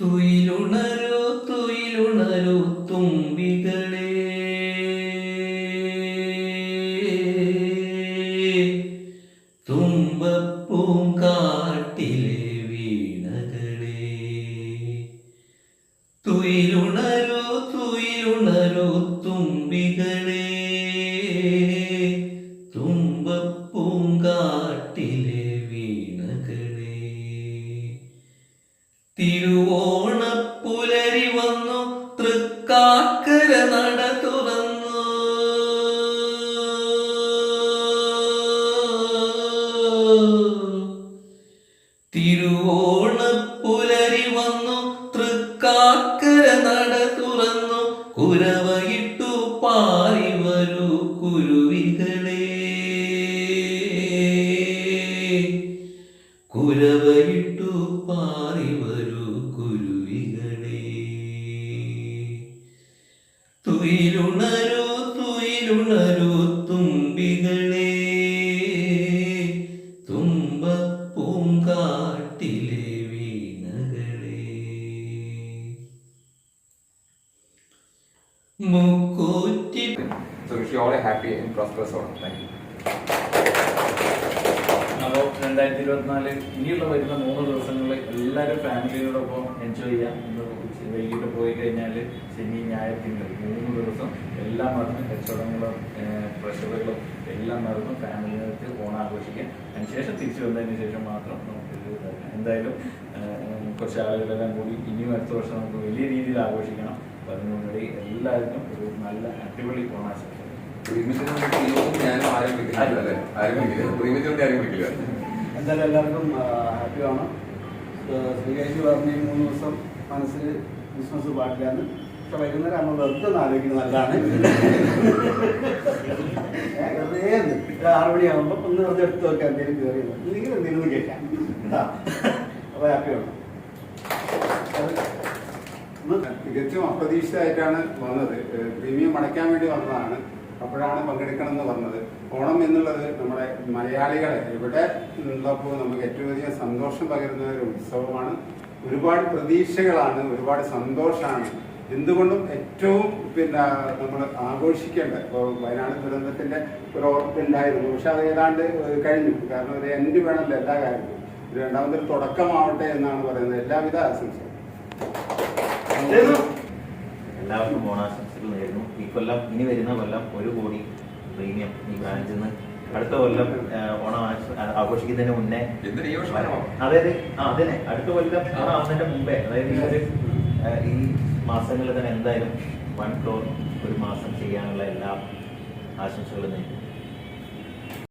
തുയിലുണരൂ തുയിലുണരൂ തുമ്പികളേ, തുമ്പപ്പൂങ്കാട്ടിലെ വീണകളേ. തുയിലുണരൂ തുയിലുണരൂ തുമ്പികളേ, തുമ്പപ്പൂങ്കാട്ടിലെ വീണകളേ. തിരുവോണപ്പുലരി വന്നു, തൃക്കാക്കര നട തുറന്നു. തിരുവോണപ്പുലരി വന്നു, തൃക്കാക്കര നട തുറന്നു. കുരവയിട്ടു പാറി വരൂ കുരുവികളേ, കുരവയിട്ടു പാറി വരൂ കുരുവികളേ. തുയിലുണരൂ തുയിലുണരൂ തുമ്പികളേ, തുമ്പപ്പൂങ്കാട്ടിലെ വീണകളേ. മുക്കൂറ്റി. So wish you all a happy and prosperous Onam. Thank you. അപ്പോൾ 2024 ഇനിയുള്ള വരുന്ന 3 ദിവസങ്ങളിൽ എല്ലാവരും ഫാമിലിയോടൊപ്പം എൻജോയ് ചെയ്യാം. വൈകിട്ട് പോയി കഴിഞ്ഞാൽ ശനി ഞായർ തിങ്കൾ 3 ദിവസം എല്ലാം മറന്ന് കച്ചവടങ്ങളും പ്രഷറുകളും എല്ലാം മറന്ന് ഫാമിലിയായിട്ട് ഓണം ആഘോഷിക്കാം. അതിനുശേഷം തിരിച്ചു വന്നതിന് ശേഷം മാത്രം നമുക്ക് എന്തായാലും കുറച്ച് ആളുകളെല്ലാം കൂടി ഇനിയും അടുത്ത വർഷം നമുക്ക് വലിയ രീതിയിൽ ആഘോഷിക്കണം. അപ്പോൾ അതിനുവേണ്ടി എല്ലാവർക്കും ഒരു നല്ല അടിപൊളി ഓണാശംസ. എന്തായാലും എല്ലാവർക്കും ഹാപ്പി ഓണം. ശ്രീകേശി പറഞ്ഞ 3 ദിവസം മനസ്സിൽ ബിസിനസ് പാടില്ലാന്ന്. പക്ഷെ വൈകുന്നേരം നമ്മൾ വെറുതെ ഒന്ന് ആലോചിക്കുന്നത് നല്ലതാണ്. വെറുതെ 6 മണിയാകുമ്പോൾ ഒന്ന് വെറുതെ എടുത്ത് നോക്കാം, എന്തെങ്കിലും കയറി ഇല്ലെങ്കിൽ എന്തെങ്കിലും കേൾക്കാം. അപ്പോൾ ഹാപ്പി ഓണം. തികച്ചും അപ്രതീക്ഷിതമായിട്ടാണ് വന്നത്. പ്രീമിയം അടയ്ക്കാൻ വേണ്ടി വന്നതാണ്. അപ്പോഴാണ് പങ്കെടുക്കണം എന്ന് പറഞ്ഞത്. ഓണം എന്നുള്ളത് നമ്മുടെ മലയാളികളെ ഇവിടെ ഉള്ളപ്പോൾ നമുക്ക് ഏറ്റവും അധികം സന്തോഷം പകരുന്ന ഒരു ഉത്സവമാണ്. ഒരുപാട് പ്രതീക്ഷകളാണ്, ഒരുപാട് സന്തോഷമാണ്. എന്തുകൊണ്ടും ഏറ്റവും നമ്മൾ ആഘോഷിക്കേണ്ട, ഇപ്പോൾ വയനാട് ദുരന്തത്തിന്റെ ഒരു ഓർമ്മയുണ്ടായിരുന്നു, പക്ഷെ അത് ഏതാണ്ട് കഴിഞ്ഞു. കാരണം ഒരു എൻഡ് വേണമല്ലോ എല്ലാ കാര്യങ്ങളും. ഒരു രണ്ടാമതൊരു തുടക്കമാവട്ടെ എന്നാണ് പറയുന്നത്. എല്ലാവിധ ആശംസകളും. എല്ലാവർക്കും ഓണാശംസകൾ നേരുന്നു. ഈ കൊല്ലം, ഇനി വരുന്ന കൊല്ലം 1 കോടി പ്രീമിയം ഈ ബ്രാഞ്ചിൽ നിന്ന് അടുത്ത കൊല്ലം ഓണം ആഘോഷിക്കുന്നതിന് മുന്നേ, അതായത് അതിനെ അടുത്ത കൊല്ലം ഓണം ആവുന്നതിന്റെ മുമ്പേ, അതായത് ഈ മാസങ്ങളിൽ തന്നെ എന്തായാലും 1 crore ഒരു മാസം ചെയ്യാനുള്ള എല്ലാ ആശംസകളും നേരുന്നു.